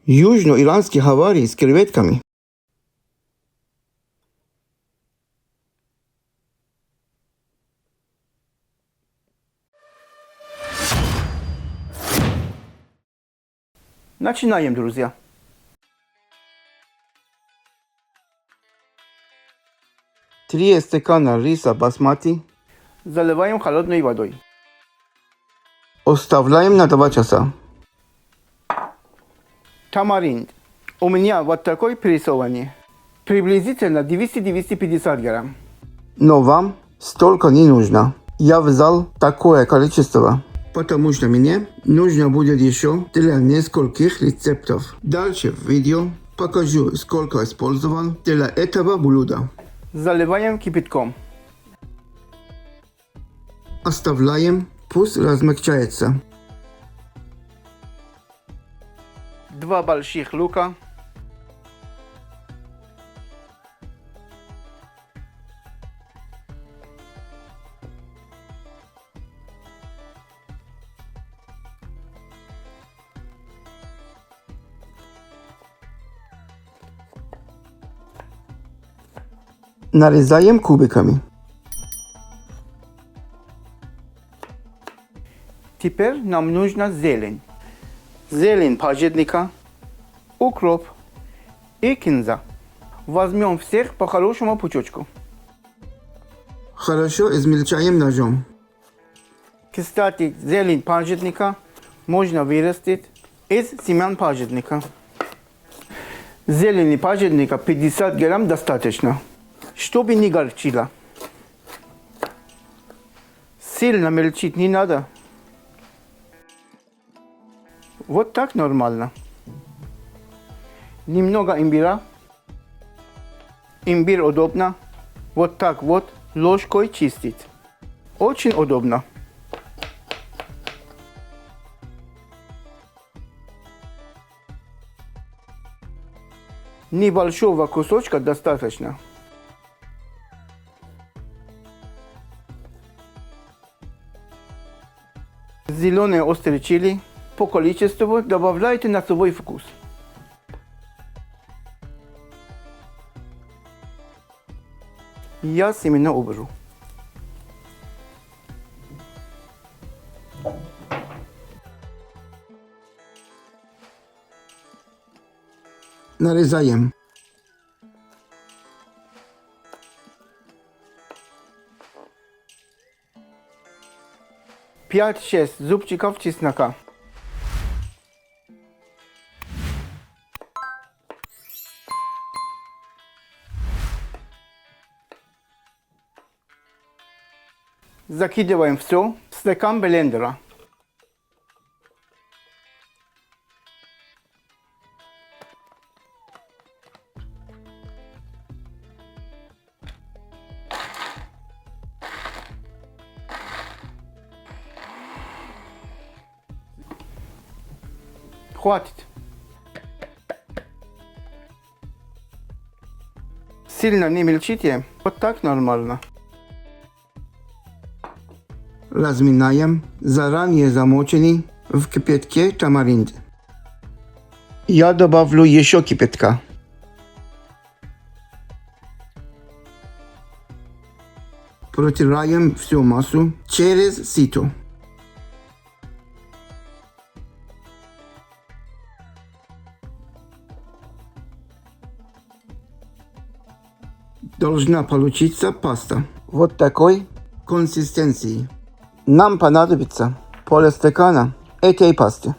Южно-иранский хавари с креветками. Начинаем, друзья. Три стакана риса басмати. Заливаем холодной водой. Оставляем на 2 часа. Тамаринд. У меня вот такой прессованный. Приблизительно 200-250 грамм. Но вам столько не нужно. Я взял такое количество, потому что мне нужно будет еще для нескольких рецептов. Дальше в видео покажу, сколько использовал для этого блюда. Заливаем кипятком. Оставляем, пусть размягчается. 2 больших лука. Нарезаем кубиками. Теперь нам нужна зелень. Зелень пажитника, укроп и кинза. Возьмем всех по хорошему пучочку. Хорошо измельчаем ножом. Кстати, зелень пажитника можно вырастить из семян пажитника. Зелени пажитника 50 грамм достаточно, чтобы не горчило. Сильно мельчить не надо. Вот так нормально. Немного имбиря. Имбирь удобно. Вот так вот ложкой чистить. Очень удобно. Небольшого кусочка достаточно. Зеленые острые чили по количеству добавляйте на свой вкус. Я семена уберу. Нарезаем. Пять-шесть зубчиков чеснока. Закидываем все в стакан блендера. Хватит. Сильно не мельчите, вот так нормально. Разминаем заранее замоченный в кипятке тамаринд. Я добавлю еще кипятка. Протираем всю массу через сито. Должна получиться паста вот такой консистенции. Нам понадобится полстакана этой пасты.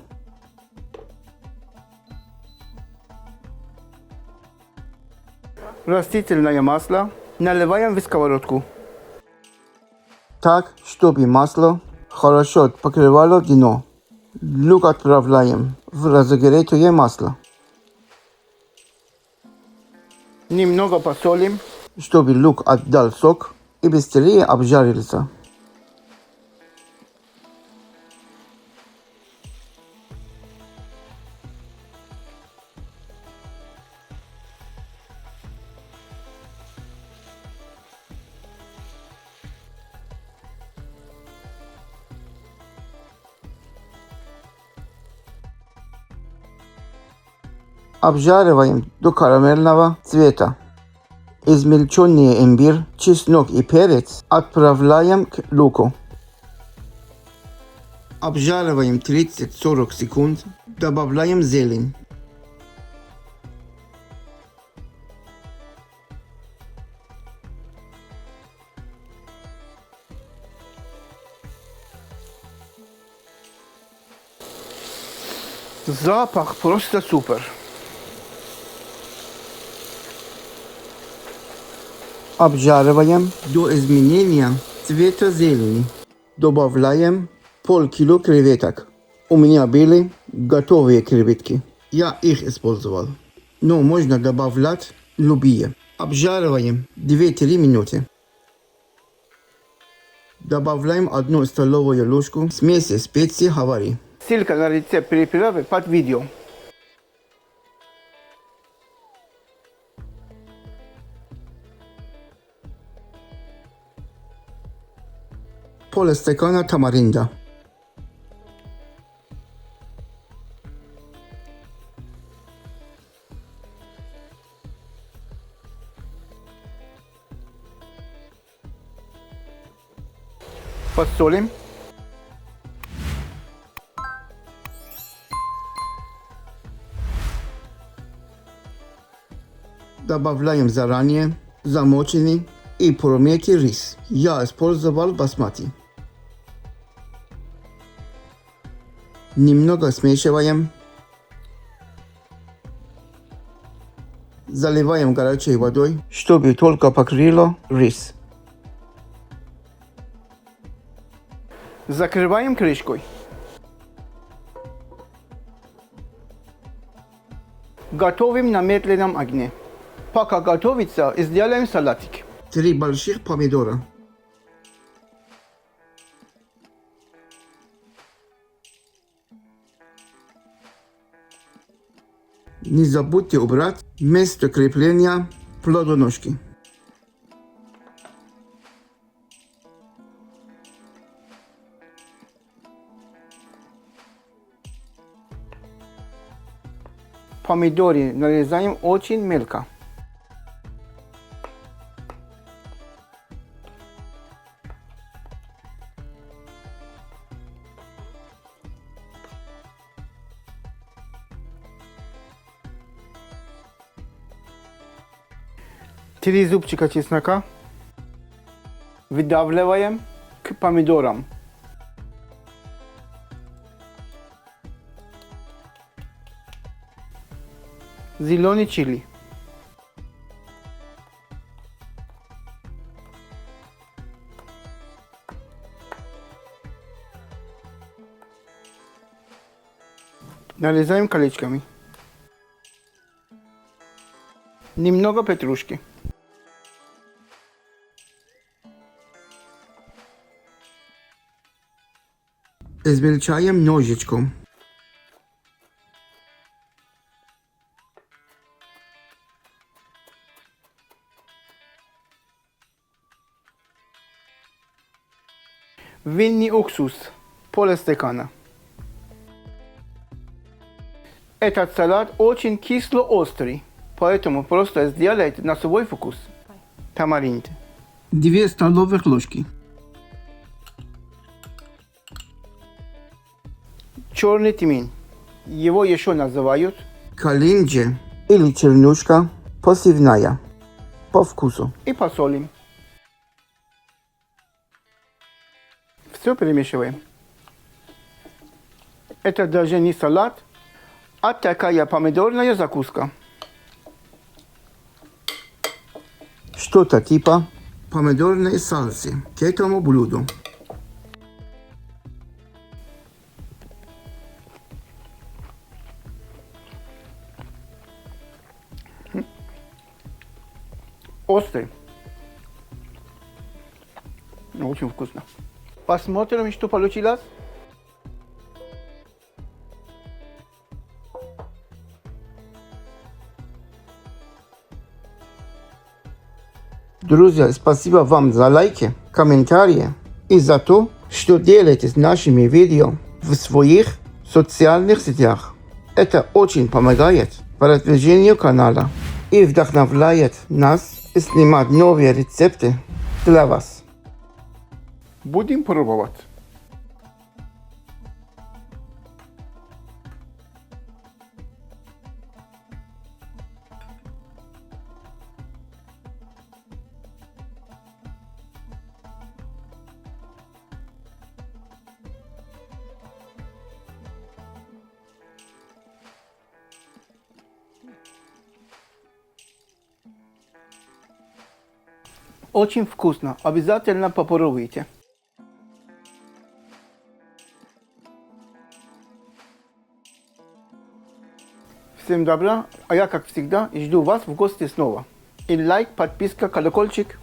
Растительное масло наливаем в сковородку. Так, чтобы масло хорошо покрывало дно. Лук отправляем в разогретое масло. Немного посолим, чтобы лук отдал сок и быстрее обжарился. Обжариваем до карамельного цвета. Измельченный имбирь, чеснок и перец отправляем к луку. Обжариваем 30-40 секунд. Добавляем зелень. Запах просто супер. Обжариваем до изменения цвета зелени. Добавляем полкило креветок. У меня были готовые креветки. Я их использовал. Но можно добавлять любые. Обжариваем 2-3 минуты. Добавляем 1 столовую ложку смеси специй хавари. Ссылка на рецепт перепелявы под видео. Полстакана тамаринда. Посолим. Добавляем заранее замоченный и промытый рис. Я использовал басмати. Немного смешиваем. Заливаем горячей водой, чтобы только покрыло рис. Закрываем крышкой. Готовим на медленном огне. Пока готовится, сделаем салатик. 3 больших помидора. Не забудьте убрать место крепления плодоножки. Помидоры нарезаем очень мелко. Три зубчика чеснока выдавливаем к помидорам. Зеленый чили. Нарезаем колечками. Немного петрушки. Измельчаем ножичком. Винный уксус, полстакана. Этот салат очень кисло-острый, поэтому просто сделайте на свой вкус. Тамаринд. 2 столовых ложки. Черный тмин. Его еще называют калинджи или чернушка посевная. По вкусу. И посолим. Все перемешиваем. Это даже не салат, а такая помидорная закуска. Что-то типа помидорной сальсы к этому блюду. Острый. Но очень вкусно. Посмотрим, что получилось. Друзья, спасибо вам за лайки, комментарии и за то, что делаете с нашими видео в своих социальных сетях. Это очень помогает продвижению канала и вдохновляет нас снимать новые рецепты для вас. Будем пробовать. Очень вкусно. Обязательно попробуйте. Всем добра, а я, как всегда, жду вас в гости снова. И лайк, подписка, колокольчик.